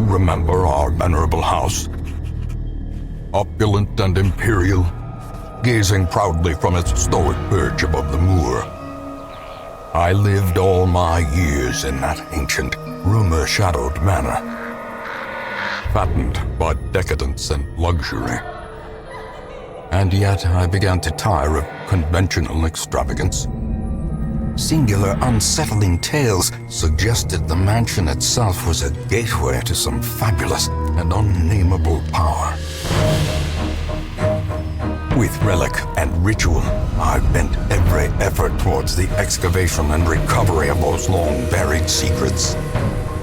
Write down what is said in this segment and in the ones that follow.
remember our venerable house? Opulent and imperial, gazing proudly from its stoic perch above the moor. I lived all my years in that ancient, rumor-shadowed manor, fattened by decadence and luxury. And yet I began to tire of conventional extravagance. Singular, unsettling tales suggested the mansion itself was a gateway to some fabulous and unnameable power. With relic and ritual, I bent every effort towards the excavation and recovery of those long-buried secrets,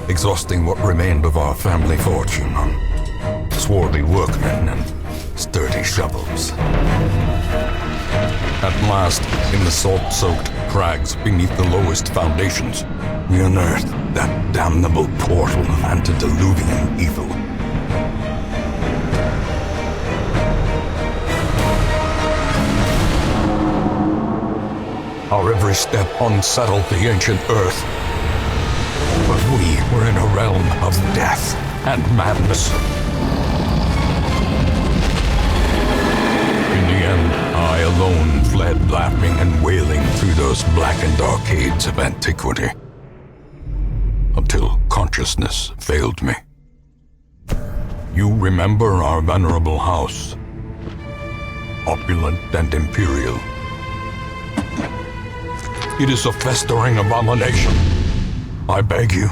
exhausting what remained of our family fortune on swarthy workmen and sturdy shovels. At last, in the salt-soaked crags beneath the lowest foundations, we unearthed that damnable portal of antediluvian evil. Our every step unsettled the ancient earth. But we were in a realm of death and madness. In the end, I alone fled laughing and wailing through those blackened arcades of antiquity, until consciousness failed me. You remember our venerable house, opulent and imperial. It is a festering abomination. I beg you,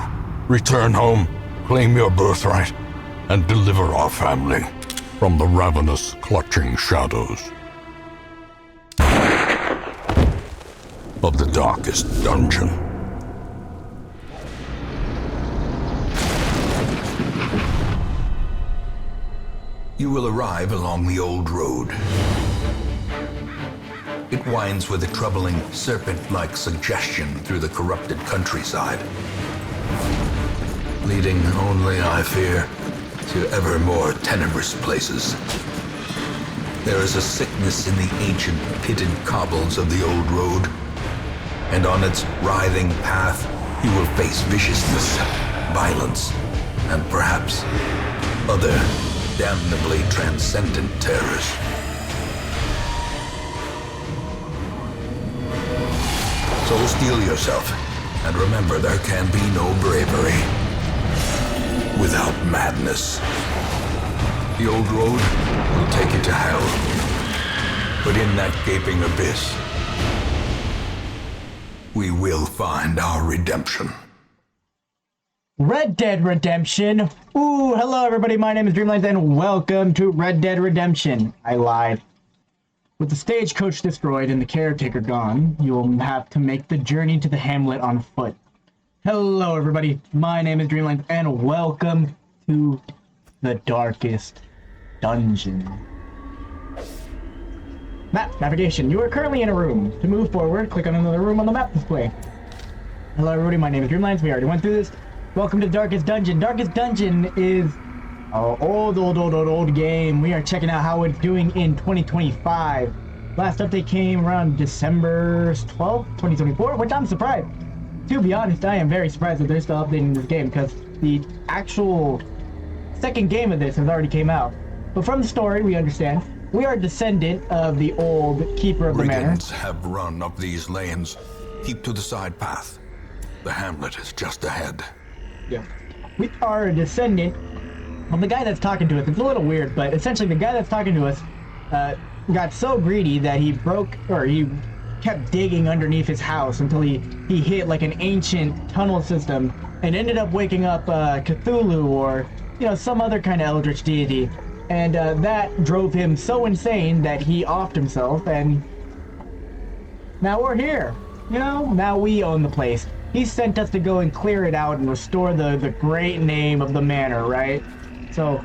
return home, claim your birthright, and deliver our family from the ravenous, clutching shadows of the darkest dungeon. You will arrive along the old road. It winds with a troubling, serpent-like suggestion through the corrupted countryside, leading only, I fear, to ever more tenebrous places. There is a sickness in the ancient, pitted cobbles of the old road, and on its writhing path, you will face viciousness, violence, and perhaps other damnably transcendent terrors. So steel yourself, and remember there can be no bravery without madness. The old road will take you to hell, but in that gaping abyss, we will find our redemption. Red Dead Redemption. Ooh, hello everybody, my name is Dreamlinez and welcome to Red Dead Redemption. I lied. With the stagecoach destroyed and the caretaker gone, you will have to make the journey to the hamlet on foot. Hello everybody, my name is Dreamlinez and welcome to the darkest dungeon. Map navigation. You are currently in a room. To move forward, click on another room on the map display. Hello everybody, my name is Dreamlinez. We already went through this. Welcome to Darkest Dungeon. Darkest Dungeon is an old game. We are checking out how it's doing in 2025. Last update came around December 12th, 2024, which I'm surprised. To be honest, I am very surprised that they're still updating this game because the actual second game of this has already came out. But from the story, we understand we are a descendant of the old keeper of the manor. Brigands have run up these lanes. Keep to the side path. The hamlet is just ahead. Yeah. We are a descendant of the guy that's talking to us. It's a little weird, but essentially the guy that's talking to us got so greedy that he kept digging underneath his house until he hit like an ancient tunnel system and ended up waking up Cthulhu or, you know, some other kind of eldritch deity. And that drove him so insane that he offed himself, and now we're here. You know, now we own the place. He sent us to go and clear it out and restore the great name of the manor, right? So,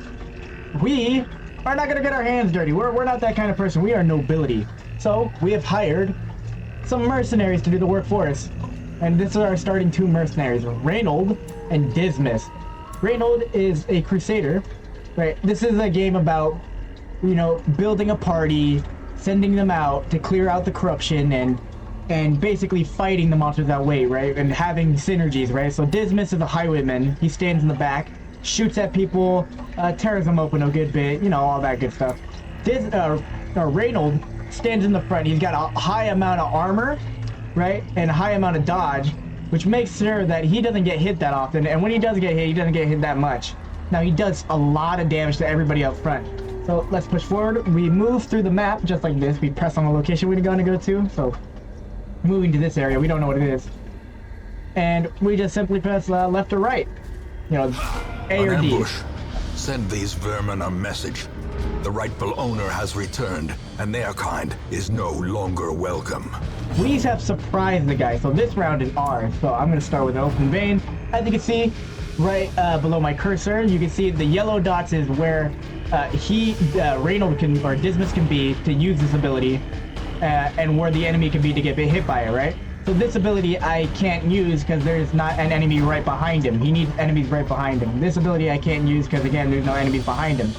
we are not gonna get our hands dirty. We're not that kind of person. We are nobility. So, we have hired some mercenaries to do the work for us. And this is our starting two mercenaries, Reynold and Dismas. Reynold is a crusader, right? This is a game about, you know, building a party, sending them out to clear out the corruption and basically fighting the monsters that way, right? And having synergies, right? So Dismas is a highwayman. He stands in the back. shoots at people, tears them open a good bit, you know, all that good stuff. Reynold stands in the front. He's got a high amount of armor, right, and a high amount of dodge, which makes sure that he doesn't get hit that often, and when he does get hit, he doesn't get hit that much. Now, he does a lot of damage to everybody up front. So let's push forward. We move through the map just like this. We press on the location we're going to go to. So moving to this area, we don't know what it is. And we just simply press left or right. You know, A or D. Ambush. Send these vermin a message. The rightful owner has returned, and their kind is no longer welcome. We have surprised the guy, so this round is ours. So I'm going to start with an open vein. As you can see, right below my cursor, you can see the yellow dots is where Reynold can, or DISMAS can be to use this ability, and where the enemy can be to get hit by it, right? So this ability I can't use because there's not an enemy right behind him. He needs enemies right behind him. This ability I can't use because, again, there's no enemies behind him.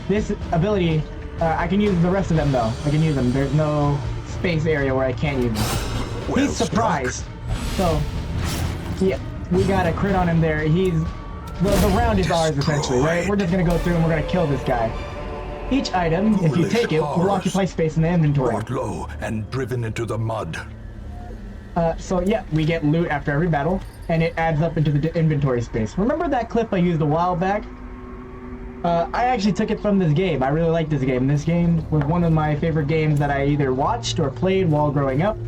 This ability, I can use the rest of them, though. I can use them. There's no space area where I can't use them. Well He's surprised. So, yeah, we got a crit on him there. The round is ours, essentially, right? We're just going to go through and we're going to kill this guy. Each item, if you take it, will occupy space in the inventory. Brought low and driven into the mud. So yeah, we get loot after every battle, and it adds up into the inventory space. Remember that clip I used a while back? I actually took it from this game. I really like this game. This game was one of my favorite games that I either watched or played while growing up.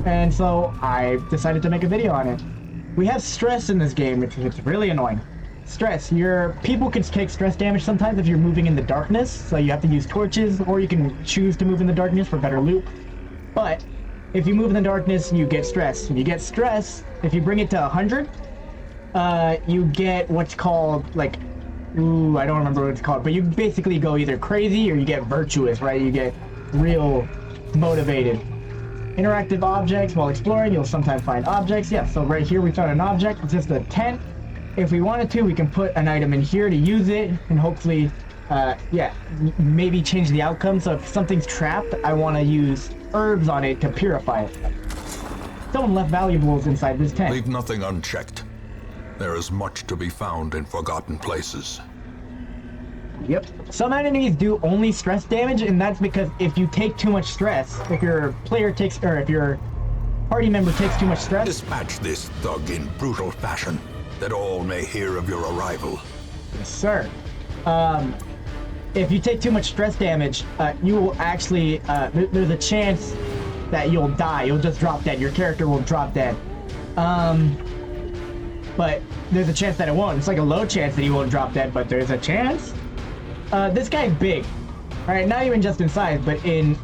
And so I decided to make a video on it. We have stress in this game. It's really annoying. Stress. People can take stress damage sometimes if you're moving in the darkness, so you have to use torches, or you can choose to move in the darkness for better loot. But if you move in the darkness, you get stress. When you get stress, if you bring it to 100, you get what's called, like, I don't remember what it's called, but you basically go either crazy or you get virtuous, right? You get real motivated. Interactive objects. While exploring, you'll sometimes find objects. Yeah, so right here we found an object. It's just a tent. If we wanted to, we can put an item in here to use it, and hopefully, maybe change the outcome. So if something's trapped, I want to use herbs on it to purify it. Someone left valuables inside this tent. Leave nothing unchecked. There is much to be found in forgotten places. Yep. Some enemies do only stress damage, and that's because if you take too much stress, if your party member takes too much stress... Dispatch this thug in brutal fashion, that all may hear of your arrival. Yes, sir. If you take too much stress damage, you will actually, there's a chance that you'll die. You'll just drop dead. Your character will drop dead. But there's a chance that it won't. It's like a low chance that he won't drop dead, but there's a chance. This guy's big. Alright, not even just in size, but in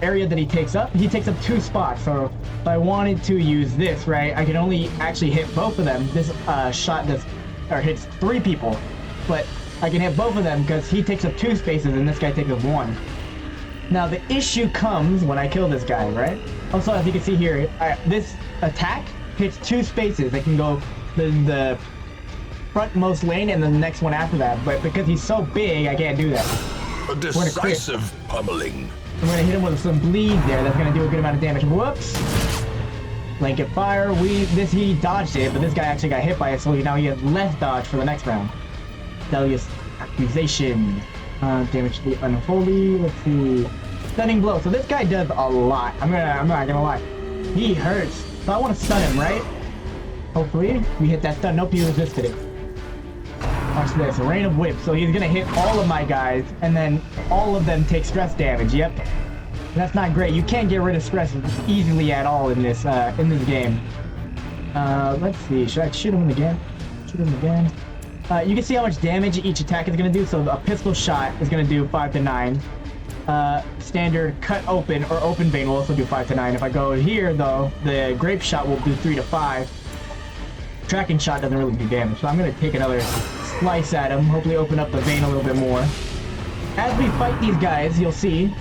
area that he takes up 2 spots. So if I wanted to use this, right, I can only actually hit both of them. This shot hits 3 people, but I can hit both of them because he takes up 2 spaces and this guy takes up 1. Now the issue comes when I kill this guy, right? Also, as you can see here, this attack hits 2 spaces. They can go the frontmost lane and the next one after that, but because he's so big, I can't do that. A decisive pummeling. I'm gonna hit him with some bleed there. That's gonna do a good amount of damage. Whoops! Blanket fire. He dodged it, but this guy actually got hit by it, so now he has less dodge for the next round. Delius accusation. Damage to the unholy. Let's see. Stunning blow. So this guy does a lot. I'm not gonna lie. He hurts. So I want to stun him, right? Hopefully we hit that stun. Nope, he resisted it. Watch this, a rain of whips. So he's gonna hit all of my guys, and then all of them take stress damage. Yep, that's not great. You can't get rid of stress easily at all in this game. Let's see. Should I shoot him again? Shoot him again. You can see how much damage each attack is gonna do. So a pistol shot is gonna do 5 to 9. Standard cut open or open vein will also do 5 to 9. If I go here though, the grape shot will do 3 to 5. Tracking shot doesn't really do damage, so I'm gonna take another slice at him, hopefully open up the vein a little bit more. As we fight these guys, you'll see,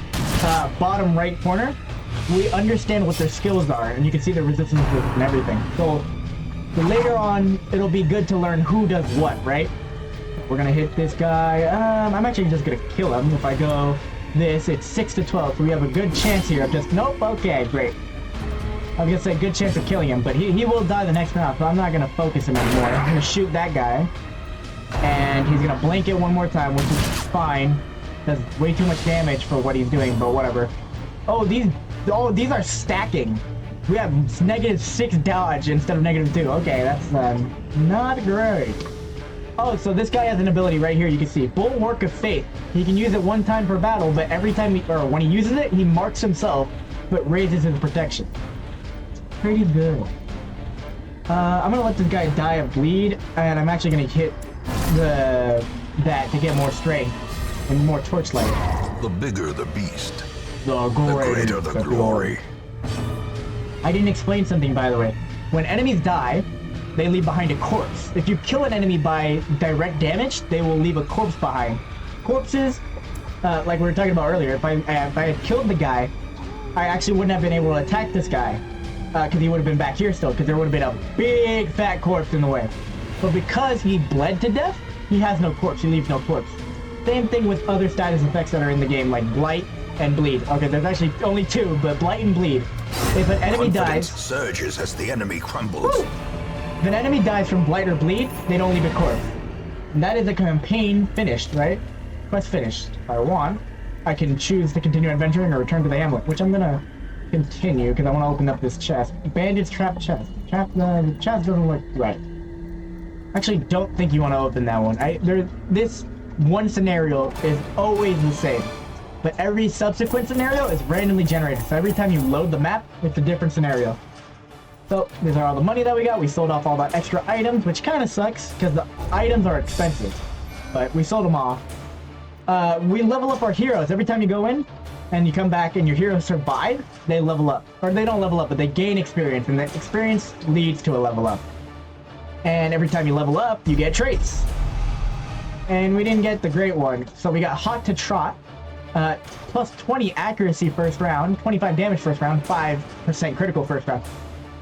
bottom right corner, we understand what their skills are, and you can see their resistance and everything. So later on, it'll be good to learn who does what, right? We're gonna hit this guy. I'm actually just gonna kill him. If I go this, it's 6 to 12, so we have a good chance here of just, nope, okay, great. I was gonna say good chance of killing him, but he will die the next round, so I'm not gonna focus him anymore. I'm gonna shoot that guy. And he's gonna blink it one more time, which is fine. Does way too much damage for what he's doing, but whatever. Oh, these are stacking. We have -6 dodge instead of -2. Okay, that's not great. Oh, so this guy has an ability right here. You can see Bulwark of Faith. He can use it one time per battle, but every time when he uses it, he marks himself, but raises his protection. Pretty good. I'm gonna let this guy die of bleed, and I'm actually gonna hit that to get more strength and more torchlight. The bigger the beast, the greater the glory. I didn't explain something, by the way. When enemies die, they leave behind a corpse. If you kill an enemy by direct damage, they will leave a corpse behind. Corpses, like we were talking about earlier, if I had killed the guy, I actually wouldn't have been able to attack this guy, because he would have been back here still, because there would have been a big fat corpse in the way. But because he bled to death, he has no corpse. He leaves no corpse. Same thing with other status effects that are in the game, like Blight and Bleed. Okay, there's actually only 2, but Blight and Bleed. If an enemy dies, surges as the enemy crumbles. Woo! If an enemy dies from Blight or Bleed, they don't leave a corpse. And that is a campaign finished, right? Quest finished. If I want, I can choose to continue adventuring or return to the hamlet, which I'm gonna continue because I want to open up this chest. Bandits trap chest. The chest doesn't look right. Actually, don't think you want to open that one. This one scenario is always the same, but every subsequent scenario is randomly generated. So every time you load the map, it's a different scenario. So these are all the money that we got. We sold off all the extra items, which kind of sucks because the items are expensive, but we sold them off. We level up our heroes. Every time you go in and you come back and your heroes survive, they level up. Or they don't level up, but they gain experience, and the experience leads to a level up. And every time you level up, you get traits. And we didn't get the great one. So we got Hot to Trot, plus 20 accuracy first round, 25 damage first round, 5% critical first round.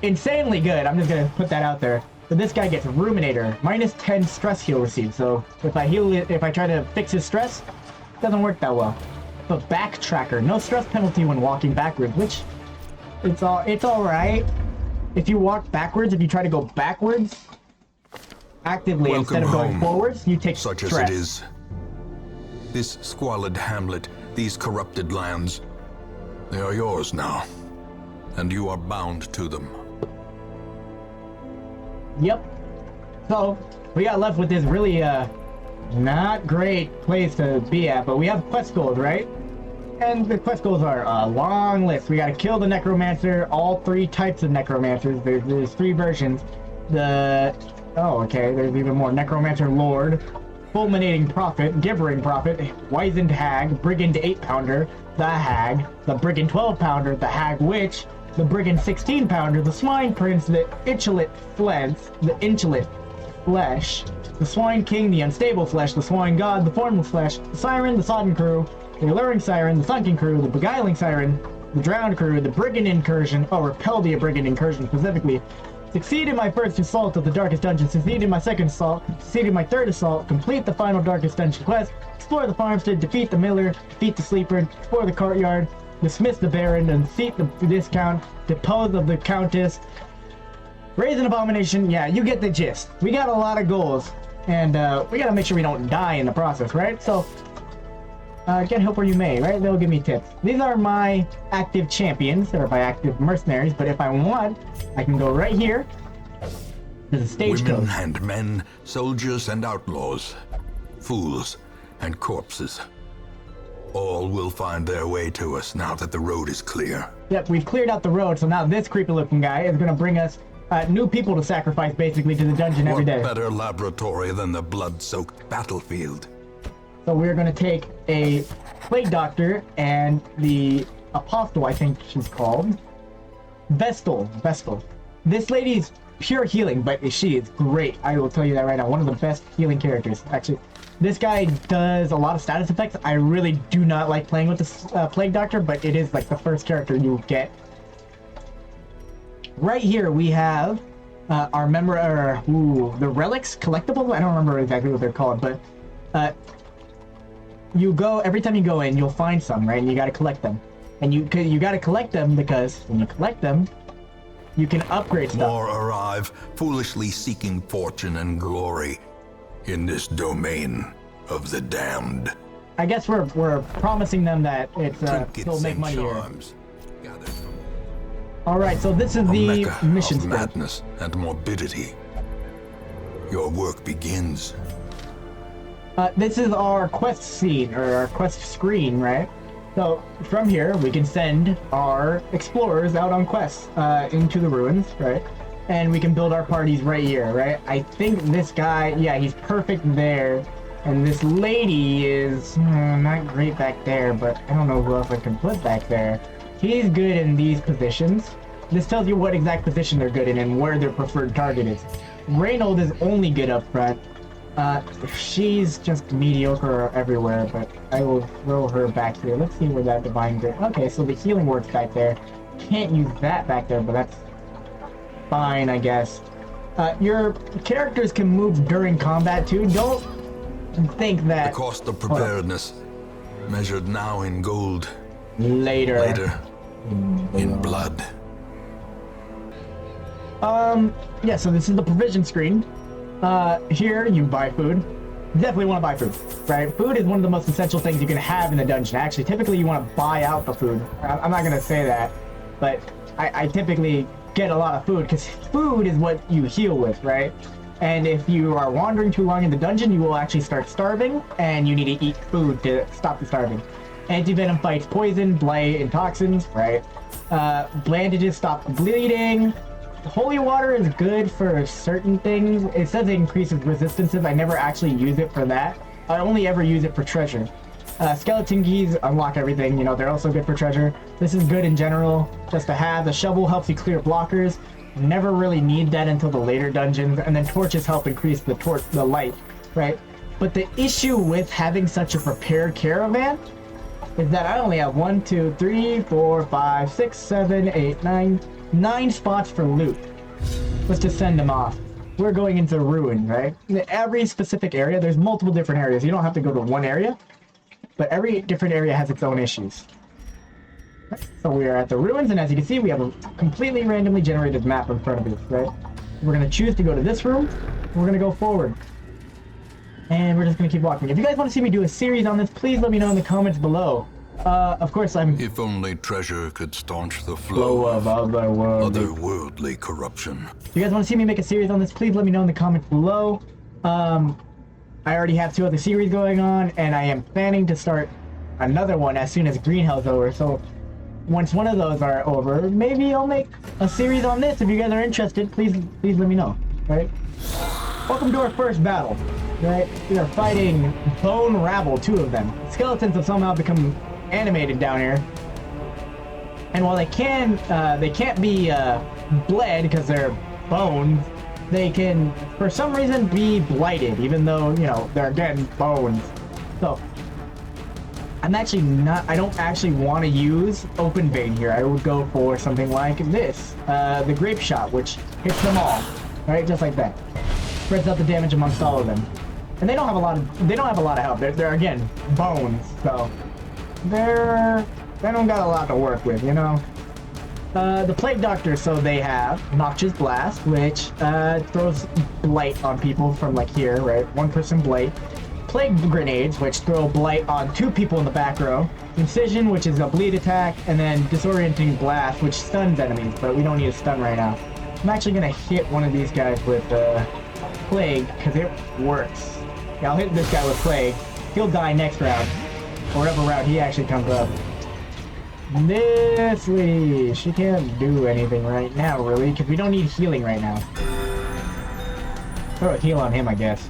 Insanely good. I'm just gonna put that out there. So this guy gets Ruminator, -10 stress heal received. So if I try to fix his stress, it doesn't work that well. But Backtracker, no stress penalty when walking backwards, which it's all right. If you walk backwards, if you try to go backwards actively instead of going forwards, you take such stress. as it is. This squalid hamlet, these corrupted lands, they are yours now, and you are bound to them. Yep. So we got left with this really not great place to be at, but we have quest goals, right? And the quest goals are a long list. We gotta kill the necromancer, all 3 types of necromancers. There's 3 versions. There's even more. Necromancer Lord, Fulminating Prophet, Gibbering Prophet, Wizened Hag, Brigand 8-pounder, the Hag, the Brigand 12-pounder, the Hag Witch, the Brigand 16-pounder, the Swine Prince, the Inchulate Flesh, the Swine King, the Unstable Flesh, the Swine God, the Formless Flesh, the Siren, the Sodden Crew, the Alluring Siren, the Sunken Crew, the Beguiling Siren, the Drowned Crew, the Brigand Incursion, repel the Brigand Incursion specifically, succeed in my first assault of the Darkest Dungeon, succeed in my second assault, succeed in my third assault, complete the final Darkest Dungeon quest, explore the farmstead, defeat the miller, defeat the sleeper, explore the courtyard, dismiss the baron, unseat the viscount, depose of the countess, raise an abomination. Yeah, you get the gist. We got a lot of goals, and we gotta make sure we don't die in the process, right? So, get help where you may, right? They'll give me tips. These are my active champions, or my active mercenaries, but if I want, I can go right here. There's a stage Women code. and men, soldiers and outlaws, fools and corpses. All will find their way to us now that the road is clear. Yep, we've cleared out the road, so now this creepy looking guy is gonna bring us new people to sacrifice basically to the dungeon every day. What better laboratory than the blood-soaked battlefield? So we're gonna take a plague doctor and the apostle, I think she's called. Vestal. This lady's pure healing, but she is great. I will tell you that right now. One of the best healing characters, actually. This guy does a lot of status effects. I really do not like playing with this plague doctor, but it is like the first character you get. Right here we have the relics collectibles. I don't remember exactly what they're called, but every time you go in, you'll find some, right? And you got to collect them, and you got to collect them because when you collect them, you can upgrade stuff. More arrive, foolishly seeking fortune and glory. in this domain of the damned. I guess we're promising them that it's Trinkets they'll make and money here. charms gathered from All right, so this is a the mecca mission of script. madness and morbidity. Your work begins. This is our quest scene, or our quest screen, right? So from here, we can send our explorers out on quests into the ruins, right? And we can build our parties right here, right? I think this guy, yeah, he's perfect there. And this lady is not great back there, but I don't know who else I can put back there. He's good in these positions. This tells you what exact position they're good in and where their preferred target is. Reynold is only good up front. She's just mediocre everywhere, but I will throw her back here. Let's see where that divine good. Okay, so the healing works back there. Can't use that back there, but that's fine, I guess. Your characters can move during combat too. Don't think that The cost of preparedness, measured now in gold, later in blood. Yeah, so this is the provision screen. Here you buy food. You definitely want to buy food, right? Food is one of the most essential things you can have in the dungeon. Actually, typically you want to buy out the food. I'm not gonna say that, but I typically get a lot of food because food is what you heal with, right? And if you are wandering too long in the dungeon, you will actually start starving, and you need to eat food to stop the starving. Anti-venom fights poison, blight, and toxins, right? Bandages stop the bleeding. Holy water is good for certain things. It says it increases resistances. I never actually use it for that. I only ever use it for treasure. Skeleton keys unlock everything. You know, they're also good for treasure. This is good in general, just to have. The shovel helps you clear blockers. Never really need that until the later dungeons. And then torches help increase the light, right? But the issue with having such a prepared caravan is that I only have 1, 2, 3, 4, 5, 6, 7, 8, 9 spots for loot. Let's just send them off. We're going into ruin, right? In every specific area, there's multiple different areas. You don't have to go to one area, but every different area has its own issues. So we are at the ruins, and as you can see, we have a completely randomly generated map in front of us, right? We're going to choose to go to this room. We're going to go forward. And we're just going to keep walking. If you guys want to see me do a series on this, please let me know in the comments below. Of course, I'm... If only treasure could staunch the flow of otherworldly corruption. If you guys want to see me make a series on this, please let me know in the comments below. I already have 2 other series going on, and I am planning to start another one as soon as Green Hell's over. So once one of those are over, maybe I'll make a series on this. If you guys are interested, please let me know, right? Welcome to our first battle, right? We are fighting Bone Rabble, 2 of them. Skeletons have somehow become animated down here. And while they can't be bled because they're bones, they can, for some reason, be blighted, even though, you know, they're again bones. So I don't actually want to use open vein here. I would go for something like this, the grape shot, which hits them all, right? Just like that. Spreads out the damage amongst all of them. And they don't have a lot of health. They're again bones, so they don't got a lot to work with, you know. The Plague Doctor, so they have Noxious Blast, which throws blight on people from like here, right? 1 person blight. Plague Grenades, which throw blight on 2 people in the back row. Incision, which is a bleed attack, and then Disorienting Blast, which stuns enemies, but we don't need a stun right now. I'm actually gonna hit one of these guys with Plague, because it works. Yeah, I'll hit this guy with Plague. He'll die next round, or whatever round he actually comes up. This lady, she can't do anything right now, really, because we don't need healing right now. Throw a heal on him, I guess.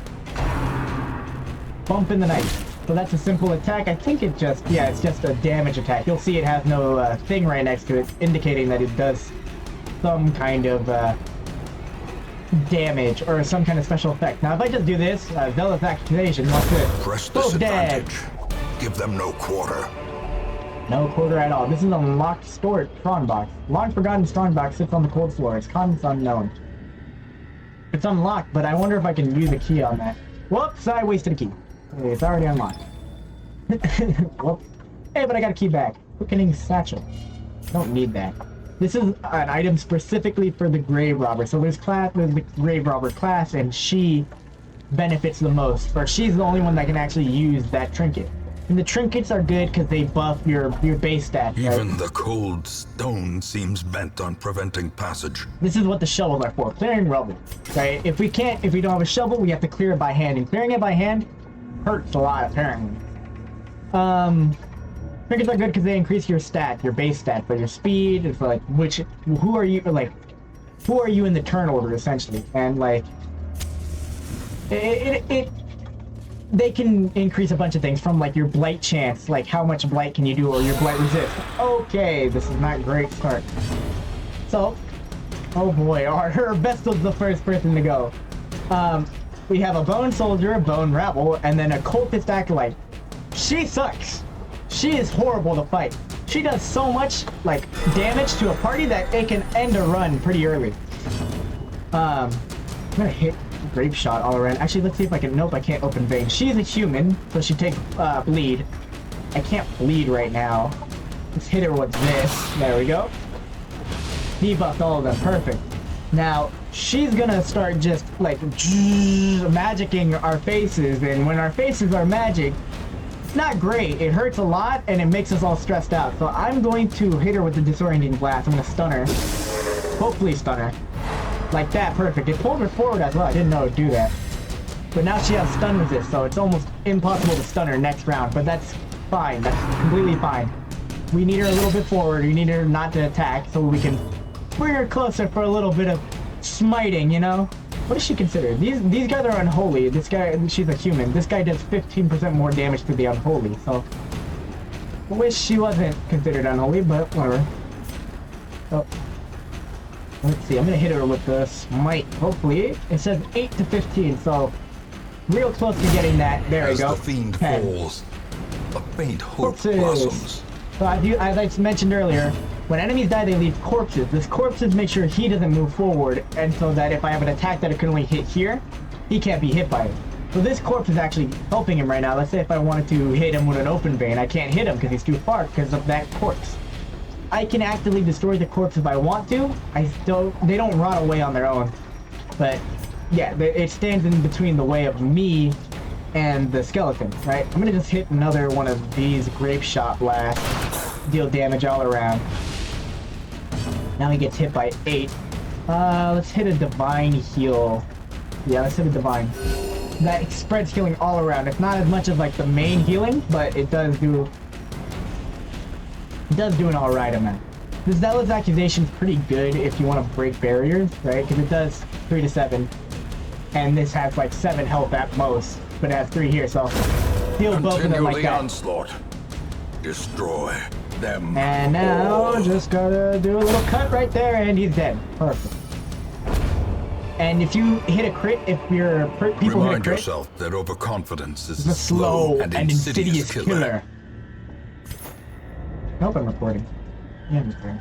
Bump in the night. So that's a simple attack. I think it just, yeah, it's just a damage attack. You'll see it has no thing right next to it, indicating that it does some kind of damage or some kind of special effect. Now, if I just do this, Zealous Activation, watch this. Press Both dead. disadvantage. Give them no quarter. No quarter at all. This is a locked stored strongbox. Long forgotten strongbox sits on the cold floor. Its contents unknown. It's unlocked, but I wonder if I can use a key on that. Whoops, I wasted a key. It's already unlocked. Whoops. Hey, but I got a key back. Quickening satchel. Don't need that. This is an item specifically for the Grave Robber. So there's the Grave Robber class, and she benefits the most, or she's the only one that can actually use that trinket. And the trinkets are good because they buff your base stats. Even right? the cold stone seems bent on preventing passage. This is what the shovels are for, clearing rubble. Right? If we don't have a shovel, we have to clear it by hand, and clearing it by hand hurts a lot apparently. Trinkets are good because they increase your stat, your base stat, for your speed, and for like who are you in the turn order essentially, and like they can increase a bunch of things from like your blight chance, like how much blight can you do, or your blight resist. Okay, this is not a great start. So, oh boy, our Vestal's the first person to go. We have a bone soldier, a bone rabble, and then a cultist acolyte. She sucks. She is horrible to fight. She does so much like damage to a party that it can end a run pretty early. I'm gonna hit grape shot all around. Actually, let's see if I can. Nope, I can't open vein. She's a human, so she takes bleed. I can't bleed right now. Let's hit her with this. There we go. Debuffed all of them. Perfect. Now she's gonna start just like magicking our faces, and when our faces are magic, it's not great. It hurts a lot, and it makes us all stressed out. So I'm going to hit her with the disorienting blast. I'm gonna stun her. Hopefully stun her. Like that, perfect. It pulled her forward as well. I didn't know it would do that. But now she has stun resist, so it's almost impossible to stun her next round. But that's fine. That's completely fine. We need her a little bit forward. We need her not to attack, so we can bring her closer for a little bit of smiting, you know? What is she considered? These guys are unholy. This guy, she's a human. This guy does 15% more damage to the unholy, so I wish she wasn't considered unholy, but whatever. Oh. Let's see, I'm gonna hit her with the smite, hopefully. It says 8 to 15, so real close to getting that. There we go. As the fiend 10. falls, a faint hope Corpses. blossoms. So as I mentioned earlier, when enemies die, they leave corpses. This corpses make sure he doesn't move forward, and so that if I have an attack that it can only hit here, he can't be hit by it. So this corpse is actually helping him right now. Let's say if I wanted to hit him with an open vein, I can't hit him because he's too far because of that corpse. I can actively destroy the corpse if I want to. They don't rot away on their own. But yeah, it stands in between the way of me and the skeleton, right? I'm gonna just hit another one of these grape shot blasts. Deal damage all around. Now he gets hit by 8. Let's hit a divine heal. Yeah, let's hit a divine. That spreads healing all around. It's not as much as like the main healing, but it does do an alright amount. The Zealot's accusation is pretty good if you want to break barriers, right? Because it does 3 to 7, and this has like 7 health at most, but it has 3 here, so heal both of them like that. Onslaught. Destroy them. And now all. just gotta do a little cut right there, and he's dead. Perfect. And if you hit a crit, if your people Remind hit a crit, yourself that overconfidence is it's a slow and and insidious killer. Nope, I'm recording. Yeah, I'm recording.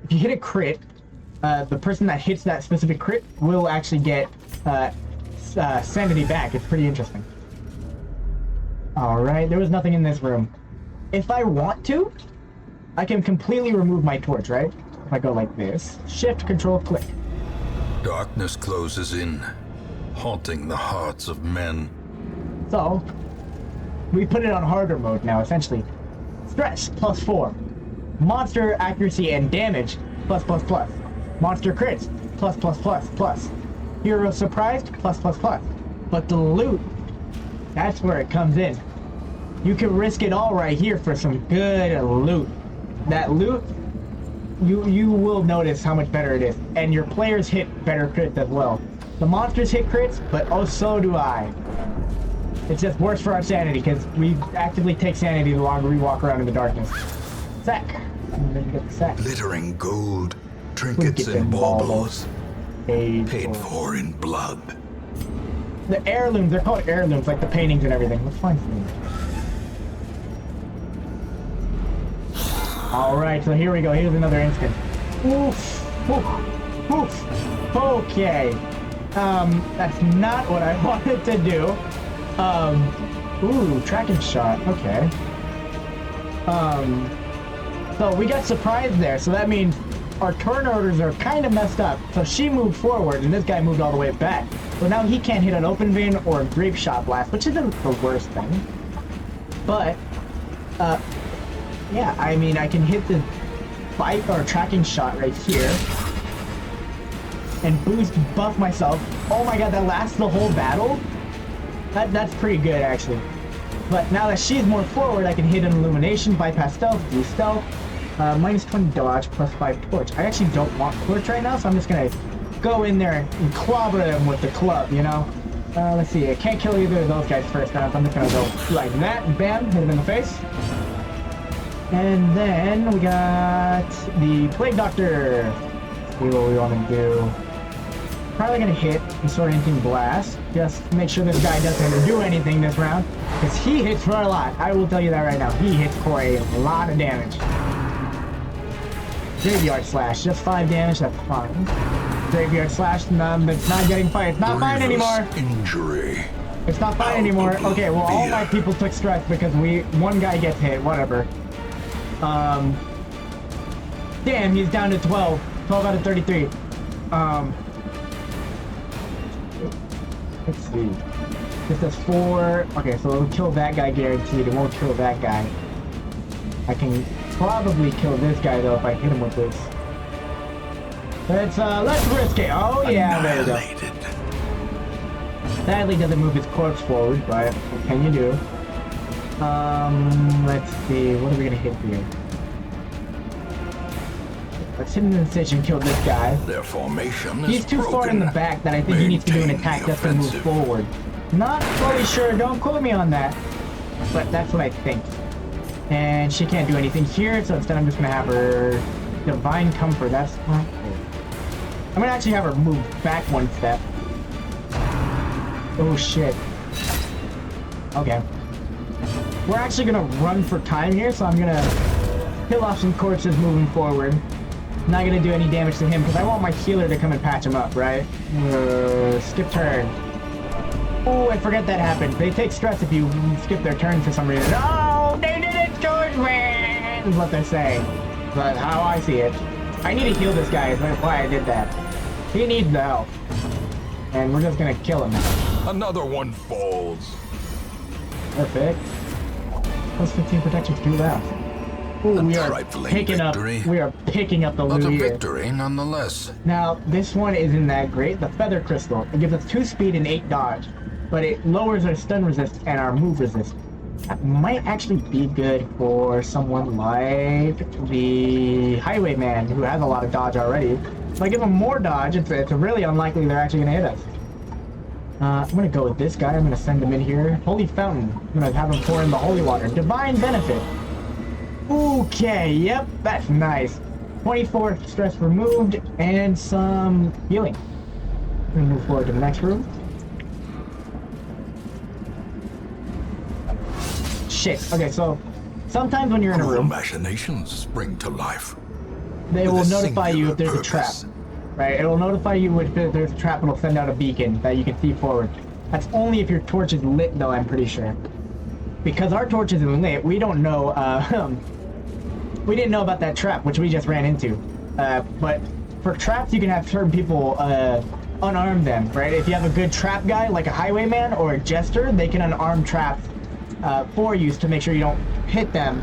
If you hit a crit, the person that hits that specific crit will actually get sanity back. It's pretty interesting. Alright, there was nothing in this room. If I want to, I can completely remove my torch, right? If I go like this, shift, control, click. Darkness closes in, haunting the hearts of men. So, we put it on harder mode now, essentially. Stress, +4. Monster accuracy and damage, +++. Monster crits, ++++. Hero surprised, +++. But the loot, that's where it comes in. You can risk it all right here for some good loot. That loot, you will notice how much better it is. And your players hit better crits as well. The monsters hit crits, but oh so do I. It's just worse for our sanity, because we actively take sanity the longer we walk around in the darkness. Sack. And then you get the sack. Glittering gold, trinkets and baubles, paid for in blood. The heirlooms, they're called heirlooms, like the paintings and everything. Let's find some. Alright, so here we go. Here's another instant. Oof. Oof. Oof. Okay. That's not what I wanted to do. Ooh, tracking shot. Okay. So we got surprised there, so that means our turn orders are kind of messed up. So she moved forward, and this guy moved all the way back. Well, now he can't hit an open vein or a grape shot blast, which isn't the worst thing. But, yeah, I mean, I can hit the bite or tracking shot right here. And buff myself. Oh my god, that lasts the whole battle? That's pretty good, actually. But now that she's more forward, I can hit an illumination, bypass stealth, do stealth. Minus 20 dodge, plus 5 torch. I actually don't want torch right now, so I'm just gonna go in there and clobber them with the club, you know? Let's see, I can't kill either of those guys first round, so I'm just gonna go like that, and bam, hit him in the face. And then we got the Plague Doctor. Let's see what we want to do. Probably gonna hit Disorienting Blast. Just make sure this guy doesn't do anything this round, because he hits for a lot. I will tell you that right now. He hits for a lot of damage. Graveyard Slash, just 5 damage, that's fine. Graveyard Slash, it's not getting fine. It's not fine anymore. Injury. It's not fine anymore. Okay, well, all my people took stress because one guy gets hit, whatever. Damn, he's down to 12. 12 out of 33. Let's see. This does 4. Okay, so it'll kill that guy guaranteed. It won't kill that guy. I can probably kill this guy though if I hit him with this. Let's risk it. Oh yeah, there we go. Sadly doesn't move his corpse forward, but what can you do? Let's see, what are we gonna hit here? Let's hit an incision, kill this guy. Their formation is He's too far in the back that I think he needs to do an attack just to move forward. Not fully sure, don't quote me on that. But that's what I think. And she can't do anything here, so instead I'm just gonna have her Divine Comfort. That's not good. I'm gonna actually have her move back one step. Oh shit. Okay. We're actually gonna run for time here, so I'm gonna kill off some corpses moving forward. Not gonna do any damage to him because I want my healer to come and patch him up, right? Skip turn. Oh, I forget that happened. They take stress if you skip their turn for some reason. Oh, they did it to me! Is what they're saying. But how I see it. I need to heal this guy, that's why I did that. He needs the help. And we're just gonna kill him now. Another one falls. Perfect. Plus 15 protection, 2 left. Ooh, we are picking up the loot But a here. victory nonetheless. Now, this one isn't that great. The Feather Crystal. It gives us 2 speed and 8 dodge. But it lowers our stun resist and our move resist. That might actually be good for someone like the Highwayman, who has a lot of dodge already. If I give him more dodge, it's really unlikely they're actually going to hit us. I'm going to go with this guy. I'm going to send him in here. Holy Fountain. I'm going to have him pour in the holy water. Divine Benefit. Okay, yep, that's nice. 24 stress removed and some healing. I'm going to move forward to the next room. Shit. Okay, so sometimes when you're in a room, Machinations spring to life. they will with a notify you if there's a trap. purpose. Right? It will notify you if there's a trap and it'll send out a beacon that you can see forward. That's only if your torch is lit though, I'm pretty sure. Because our torch isn't lit, we don't know, we didn't know about that trap, which we just ran into. But for traps, you can have certain people unarm them, right? If you have a good trap guy, like a highwayman or a jester, they can unarm traps for you to make sure you don't hit them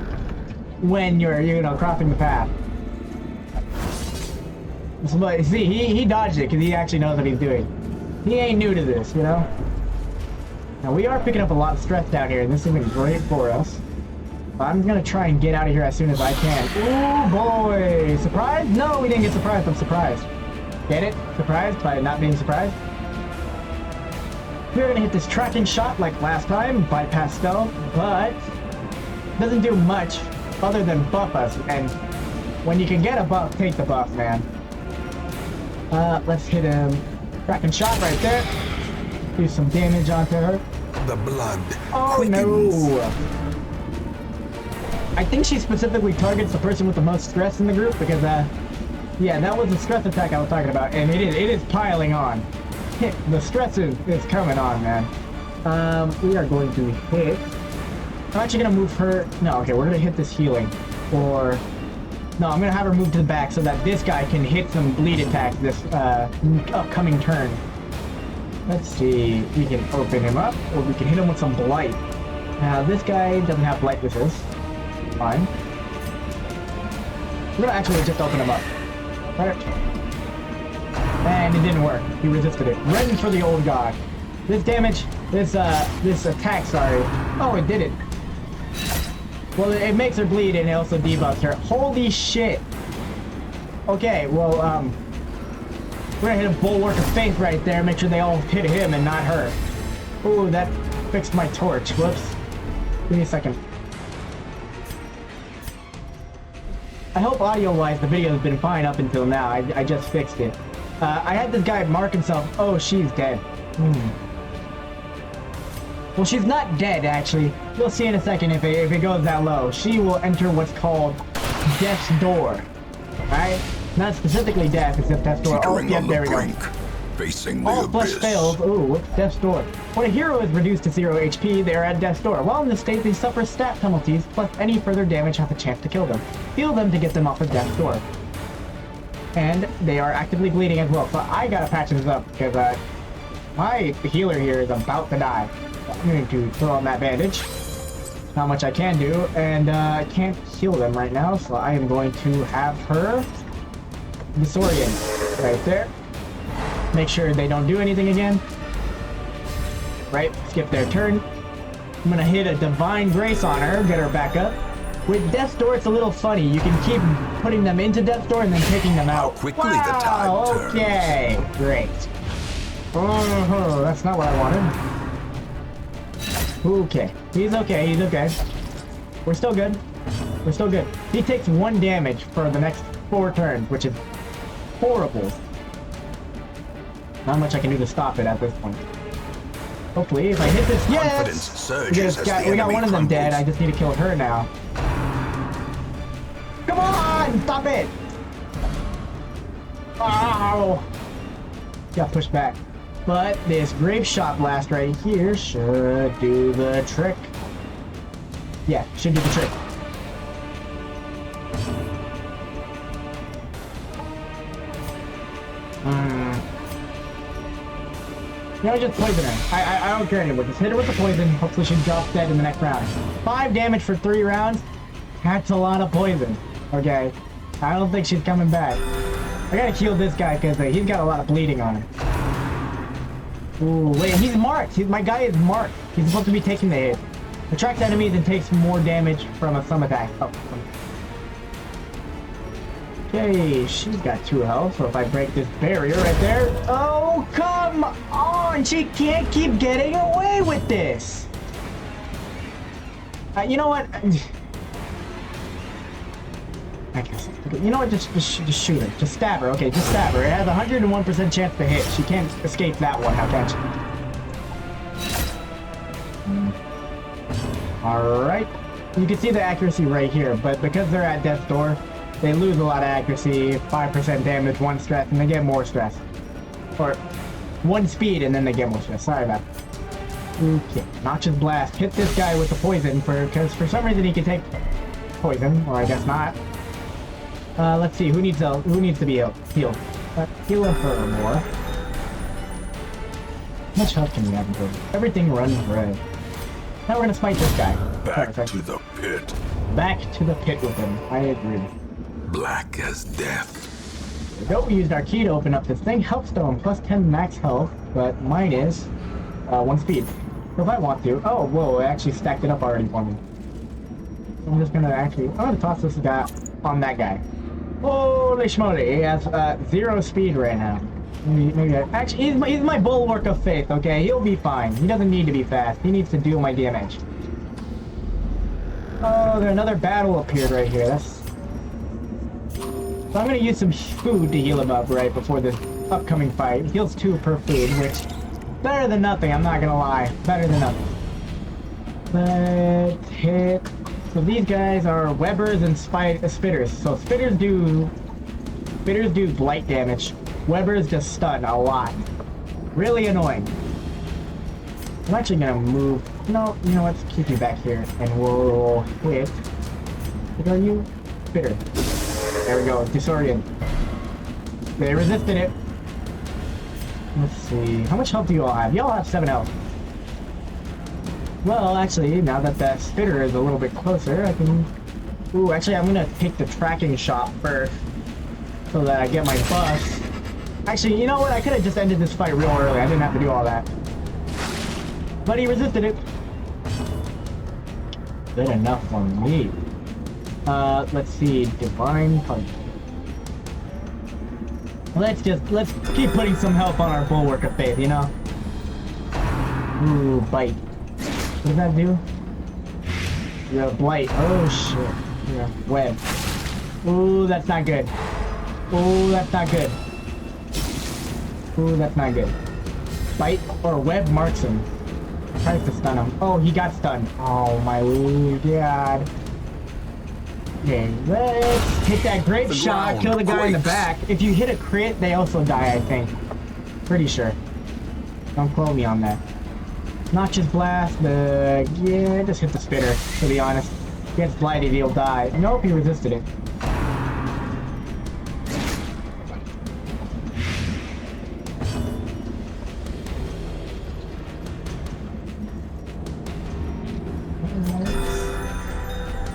when you're, crossing the path. So, but see, he dodged it because he actually knows what he's doing. He ain't new to this, you know? Now, we are picking up a lot of stress down here, and this is great for us. I'm gonna try and get out of here as soon as I can. Oh boy! Surprised? No, we didn't get surprised. I'm surprised. Get it? Surprised by not being surprised? We're gonna hit this tracking shot like last time, bypass stealth, but doesn't do much other than buff us. And when you can get a buff, take the buff, man. Let's hit him. Tracking shot right there. Do some damage onto her. The blood Oh quickens. no! I think she specifically targets the person with the most stress in the group because, yeah, that was the stress attack I was talking about, and it is piling on. The stress is coming on, man. We are going to hit. I'm actually gonna move her. No, okay, we're gonna hit this healing, or no, I'm gonna have her move to the back so that this guy can hit some bleed attacks this upcoming turn. Let's see. We can open him up, or we can hit him with some blight. Now, this guy doesn't have blight resist. Fine. We're gonna actually just open him up. Right. And it didn't work. He resisted it. Ready for the old god. This damage, this attack, sorry. Oh, it did it. Well, it makes her bleed and it also debuffs her. Holy shit. Okay, well, we're gonna hit a bulwark of faith right there. Make sure they all hit him and not her. Ooh, that fixed my torch. Whoops. Give me a second. I hope audio-wise the video has been fine up until now. I just fixed it. I had this guy mark himself. Oh, she's dead. Well, she's not dead, actually. You'll see in a second if it goes that low. She will enter what's called Death's Door. Right? Not specifically death, except Death's Door. Oh, yep, there we go. Facing the All flesh fails. Ooh, what's Death's Door? When a hero is reduced to 0 HP, they are at Death's Door. While in this state, they suffer stat penalties, plus any further damage has a chance to kill them. Heal them to get them off of Death's Door. And they are actively bleeding as well. So I gotta patch this up, because my healer here is about to die. So I'm going to throw on that bandage. Not much I can do, and I can't heal them right now, so I am going to have her disorient right there. Make sure they don't do anything again. Right, skip their turn. I'm gonna hit a Divine Grace on her, get her back up. With Death's Door, it's a little funny. You can keep putting them into Death's Door and then taking them out. Quickly the tide turns. Okay, great. Oh, that's not what I wanted. Okay, he's okay, he's okay. We're still good. We're still good. He takes 1 damage for the next 4 turns, which is horrible. Not much I can do to stop it at this point. Hopefully, if I hit this, yes! We got one of them dead. I just need to kill her now. Come on! Stop it! Ow! Got pushed back. But this Grave Shot Blast right here should do the trick. Yeah, should do the trick. You know, just poison her. I don't care anymore. Just hit her with the poison. Hopefully she drops dead in the next round. 5 damage for 3 rounds. That's a lot of poison. Okay. I don't think she's coming back. I gotta heal this guy because he's got a lot of bleeding on him. Ooh, wait, he's marked. My guy is marked. He's supposed to be taking the hit. Attracts enemies and takes more damage from some attacks. Oh. Okay, she's got 2 health, so if I break this barrier right there... Oh, come on! She can't keep getting away with this! You know what? I guess... You know what? Just shoot her. Just stab her. Okay, just stab her. It has a 101% chance to hit. She can't escape that one, now can she? Alright. You can see the accuracy right here, but because they're at Death's Door, they lose a lot of accuracy, 5% damage, 1 stress, and they get more stress. Or 1 speed, and then they get more stress. Sorry about that. Okay, Notch's Blast. Hit this guy with the poison, because for some reason he can take poison, or I guess not. Let's see, who needs to be healed? Heal her more. How much health can we have in total? Everything runs red. Now we're gonna smite this guy. Back to the pit. Back to the pit with him. I agree. Black as death. There we go. We used our key to open up this thing. Helpstone, plus 10 max health, but minus 1 speed. So if I want to. Oh, whoa, it actually stacked it up already for me. I'm just gonna I'm gonna toss this guy on that guy. Holy schmoly, he has 0 speed right now. Maybe actually, he's my bulwark of faith, okay? He'll be fine. He doesn't need to be fast. He needs to do my damage. Oh, another battle appeared right here. That's... So I'm gonna use some food to heal him up right before this upcoming fight. Heals 2 per food, which... Better than nothing, I'm not gonna lie. Better than nothing. Let's hit... So these guys are Webbers and Spitters. So Spitters do blight damage. Webbers just stun a lot. Really annoying. I'm actually gonna move. No, you know what? Let's keep you back here, and we'll hit. What are you? Spitter. There we go. Disorient. They resisted it. Let's see. How much health do you all have? You all have 7 health. Well, actually, now that that spitter is a little bit closer, I can... Ooh, actually, I'm gonna take the tracking shot first so that I get my buffs. Actually, you know what? I could have just ended this fight real early. I didn't have to do all that. But he resisted it. Good enough for me. Let's see. Divine Punch. Let's keep putting some health on our Bulwark of Faith, you know? Ooh, Bite. What does that do? Yeah, Blight. Oh, shit. Yeah, Web. Ooh, that's not good. Ooh, that's not good. Ooh, that's not good. Bite or Web marks him. Tries to stun him. Oh, he got stunned. Oh, my god. Okay, let's hit that grape shot, kill the guy in the back. If you hit a crit, they also die, I think. Pretty sure. Don't quote me on that. Noxious Blast, yeah, just hit the spitter, to be honest. Gets blighted, he'll die. Nope, he resisted it.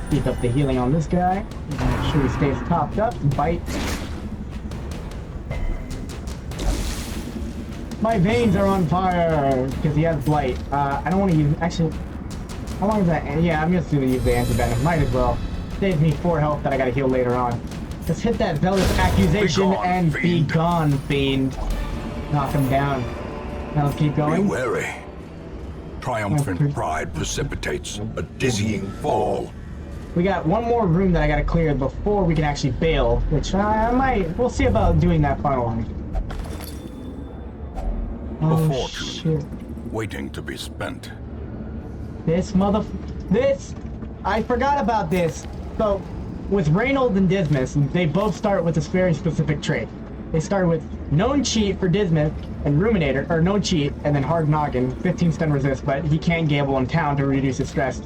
Keep up the healing on this guy. Make sure he stays topped up. Bite. My veins are on fire because he has blight. I don't want to use. Actually, how long is that? Yeah, I'm just gonna use the anti-venom. Might as well. Saves me 4 health that I gotta heal later on. Just hit that zealous accusation and be gone, fiend. Knock him down. Now let's keep going. Be wary. Triumphant pride precipitates a dizzying fall. We got one more room that I gotta clear before we can actually bail, which I might. We'll see about doing that finally. A fortune waiting to be spent. This I forgot about this. So, with Reynold and Dismas, they both start with this very specific trait. They start with known cheat for Dismas and Ruminator, or known cheat, and then hard noggin, 15 stun resist, but he can gamble in town to reduce his stress.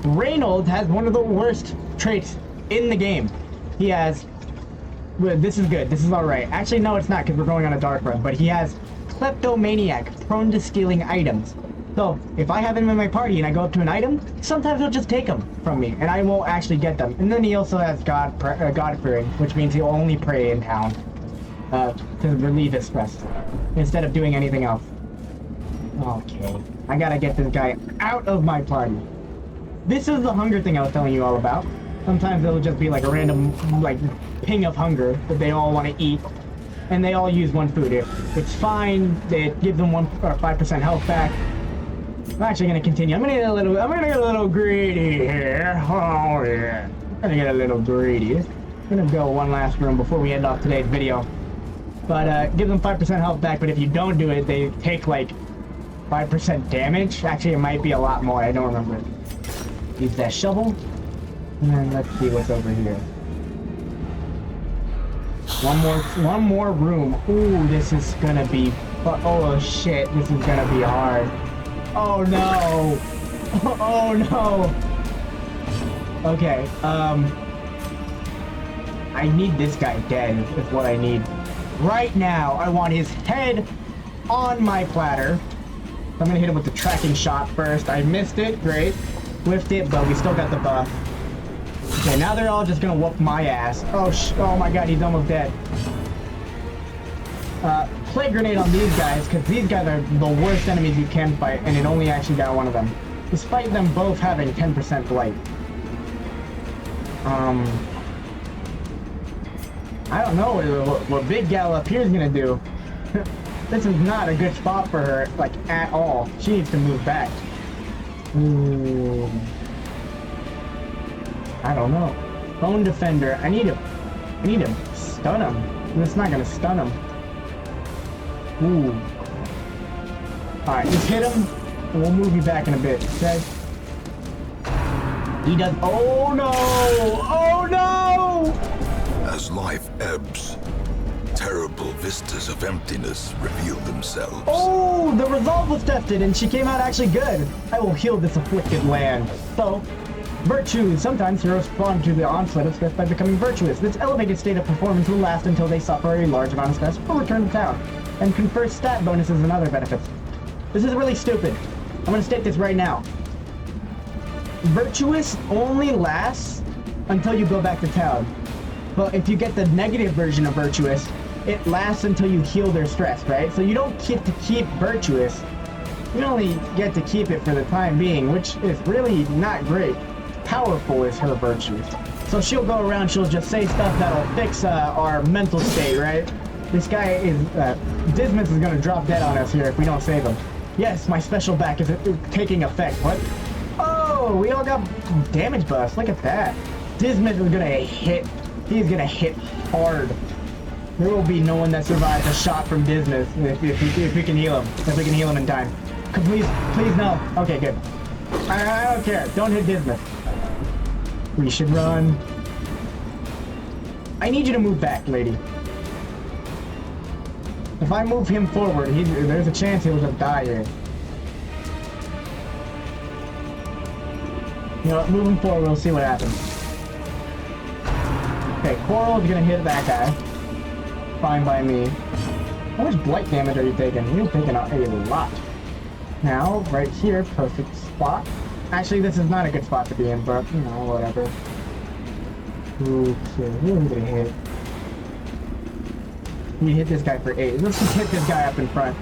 Reynold has one of the worst traits in the game. He has, well, this is good, this is alright. Actually, no, it's not, because we're going on a dark run, but he has Kleptomaniac, prone to stealing items. So, if I have him in my party and I go up to an item, sometimes he'll just take them from me, and I won't actually get them. And then he also has God-fearing, which means he'll only pray in town to relieve his stress, instead of doing anything else. Okay, I gotta get this guy out of my party. This is the hunger thing I was telling you all about. Sometimes it'll just be like a random, like, ping of hunger that they all want to eat, and they all use one food. It's fine. It gives them 5% health back. I'm actually gonna continue. I'm gonna get a little greedy here. Oh yeah, I'm gonna get a little greedy. I'm gonna go one last room before we end off today's video. But give them 5% health back. But if you don't do it, they take like 5% damage. Actually, it might be a lot more. I don't remember. Use that shovel. And then let's see what's over here. One more room. Ooh, this is gonna be. Oh shit, this is gonna be hard. Oh no. Oh no. Okay. I need this guy dead. Is what I need. Right now, I want his head on my platter. I'm gonna hit him with the tracking shot first. I missed it. Great. Whiffed it, but we still got the buff. Okay, now they're all just gonna whoop my ass. Oh my god, he's almost dead. Play grenade on these guys, because these guys are the worst enemies you can fight, and it only actually got one of them. Despite them both having 10% blight. I don't know what Big Gal up here is gonna do. This is not a good spot for her, like, at all. She needs to move back. Ooh. I don't know. Bone Defender. I need to stun him. It's not gonna stun him. Ooh. Alright, just hit him, and we'll move you back in a bit, okay? He does. Oh no! Oh no! As life ebbs, terrible vistas of emptiness reveal themselves. Oh, the resolve was tested, and she came out actually good. I will heal this afflicted land. So, virtues. Sometimes heroes respond to the onslaught of stress by becoming virtuous. This elevated state of performance will last until they suffer a large amount of stress or return to town. and confers stat bonuses and other benefits. This is really stupid. I'm gonna state this right now. Virtuous only lasts until you go back to town. But if you get the negative version of Virtuous, it lasts until you heal their stress, right? So you don't get to keep Virtuous. You only get to keep it for the time being, which is really not great. Powerful is her Virtuous. So she'll go around, she'll just say stuff that'll fix our mental state, right? This guy is, DISMAS is gonna drop dead on us here if we don't save him. Yes, my special back is taking effect. What? Oh, we all got damage buffs. Look at that. DISMAS is gonna hit. He's gonna hit hard. There will be no one that survives a shot from DISMAS if we can heal him. If we can heal him in time. Please no. Okay, good. I don't care. Don't hit DISMAS. We should run. I need you to move back, lady. If I move him forward, there's a chance he'll just die here. You know what, move him forward, we'll see what happens. Okay, Coral's gonna hit that guy. Fine by me. How much blight damage are you taking? You're taking a lot. Now, right here, perfect spot. Actually, this is not a good spot to be in, but, you know, whatever. Okay, who are we gonna hit? We hit this guy for 8. Let's just hit this guy up in front.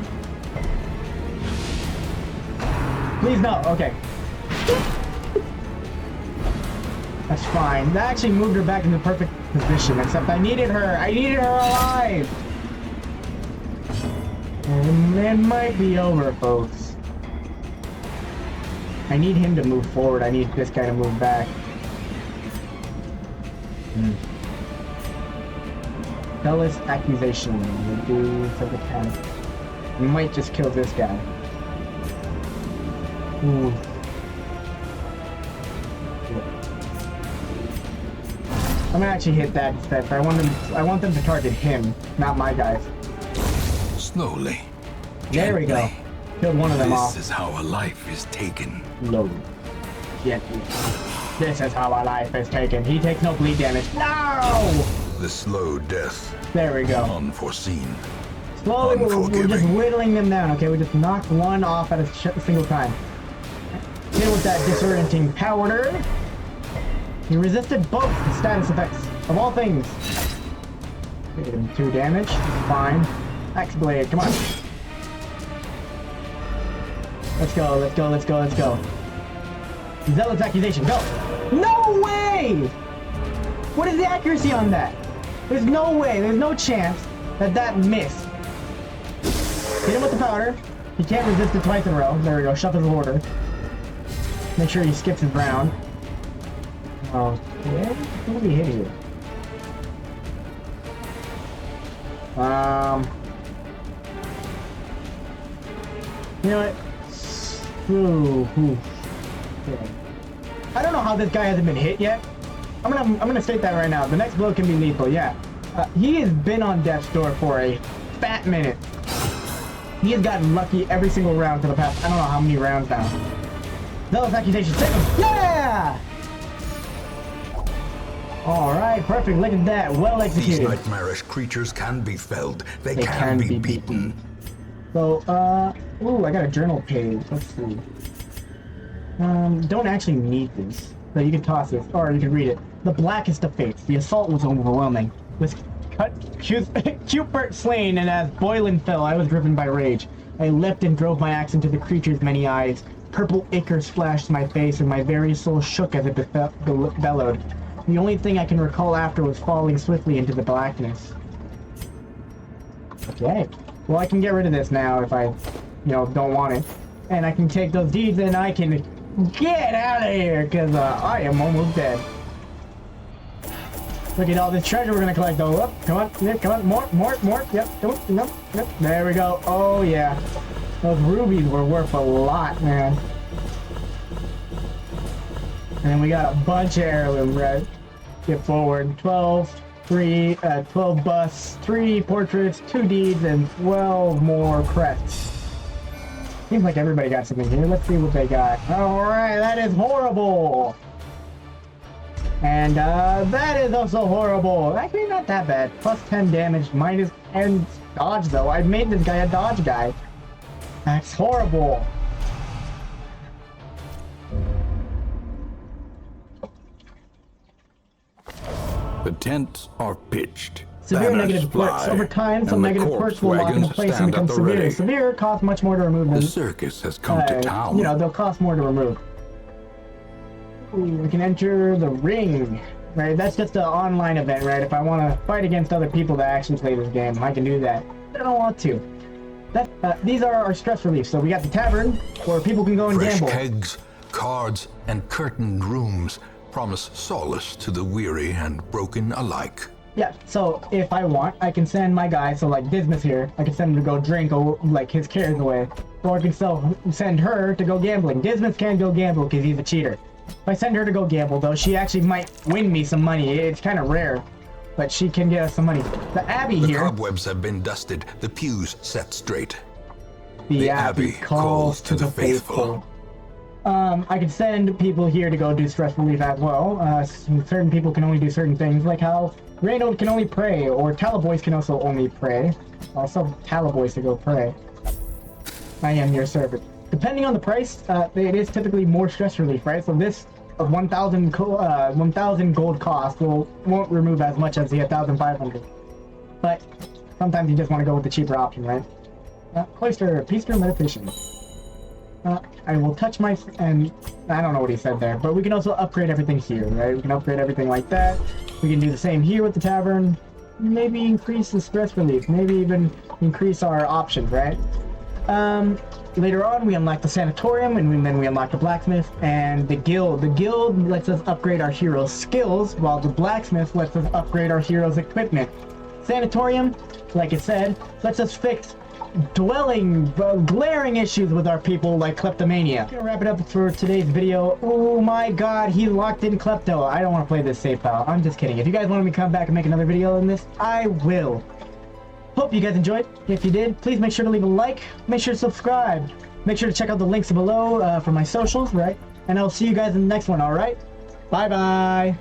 Please no. Okay. That's fine. That actually moved her back in the perfect position, except I needed her. I needed her alive. And it might be over, folks. I need him to move forward. I need this guy to move back. Jealous accusation. We do for the count. We might just kill this guy. Ooh. I'm gonna actually hit that instead. I want them to target him, not my guys. Slowly. There we go. Killed one of them off. This is how a life is taken. Slowly. Gently. This is how our life is taken. He takes no bleed damage. No! The slow death. There we go. Unforeseen. Slowly, we're just whittling them down. Okay, we just knocked one off at a single time. Hit with that disorienting powder. He resisted both the status effects of all things. Hit him 2 damage. Fine. Axe blade, come on. Let's go, let's go, let's go, let's go. Zealous accusation, go! No way! What is the accuracy on that? There's no way, there's no chance that missed. Hit him with the powder. He can't resist it twice in a row. There we go, shuffle his order. Make sure he skips his round. Oh, yeah? What did he hit here? You know what? Okay. I don't know how this guy hasn't been hit yet. I'm gonna state that right now. The next blow can be lethal. Yeah, he has been on death's door for a fat minute. He has gotten lucky every single round for the past I don't know how many rounds now. Those accusations, take him. Yeah. All right, perfect. Look at that. Well executed. These nightmarish creatures can be felled. They can be beaten. So, ooh, I got a journal page. Let's see. Don't actually need this. So you can toss this, or you can read it. The blackest of fates. The assault was overwhelming. With Cupert slain, and as Boylan fell, I was driven by rage. I leapt and drove my axe into the creature's many eyes. Purple ichor splashed my face, and my very soul shook as it bellowed. The only thing I can recall after was falling swiftly into the blackness. Okay. Well, I can get rid of this now if I, don't want it. And I can take those deeds and I can get out of here, because I am almost dead. Look at all this treasure we're going to collect, though. Oh, come on, Nick, come on, more. Yep, yep. There we go. Oh, yeah. Those rubies were worth a lot, man. And we got a bunch of heirloom, right? Get forward. 12 busts, 3 portraits, 2 deeds, and 12 more crests. Seems like everybody got something here. Let's see what they got. Alright, that is horrible! And that is also horrible. Actually, not that bad. Plus 10 damage, minus and dodge, though. I made this guy a dodge guy. That's horrible. The tents are pitched. Severe Banners negative quirks. fly, Over time, some and the negative corpse quirks will lock into wagons place and stand become at the severe. ready. Severe cost much more to remove than, The circus has come to town. you know, they'll cost more to remove. Ooh, we can enter the ring. Right, that's just an online event, right? If I want to fight against other people that actually play this game, I can do that. But I don't want to. These are our stress relief. So we got the tavern, where people can go and Fresh gamble. kegs, cards, and curtained rooms promise solace to the weary and broken alike. Yeah, so if I want, I can send my guy, so like DISMAS here, I can send him to go drink like his cares away. Or I can send her to go gambling. DISMAS can't go gamble because he's a cheater. If I send her to go gamble, though, she actually might win me some money. It's kind of rare, but she can get us some money. The Abbey The here. cobwebs have been dusted, the pews set straight. The Abbey calls to the faithful. I can send people here to go do stress relief as well. Certain people can only do certain things, like how Reynold can only pray, or Talaboys can also only pray. Also, Talaboys to go pray. I am your servant. Depending on the price, it is typically more stress relief, right? So this 1,000 gold cost won't remove as much as the 1,500. But sometimes you just want to go with the cheaper option, right? Cloister, Peace-Through Meditation. I will touch my... and I don't know what he said there, but we can also upgrade everything here, right? We can upgrade everything like that. We can do the same here with the tavern. Maybe increase the stress relief. Maybe even increase our options, right? Later on, we unlock the sanatorium, and then we unlock the blacksmith and the guild. The guild lets us upgrade our heroes' skills, while the blacksmith lets us upgrade our heroes' equipment. Sanatorium, like it said, lets us fix glaring issues with our people like kleptomania. Gonna wrap it up for today's video. Oh my god, he locked in klepto. I don't want to play this save file. I'm just kidding. If you guys want me to come back and make another video on this, I will. Hope you guys enjoyed. If you did, please make sure to leave a like. Make sure to subscribe. Make sure to check out the links below for my socials, right? And I'll see you guys in the next one, alright? Bye-bye.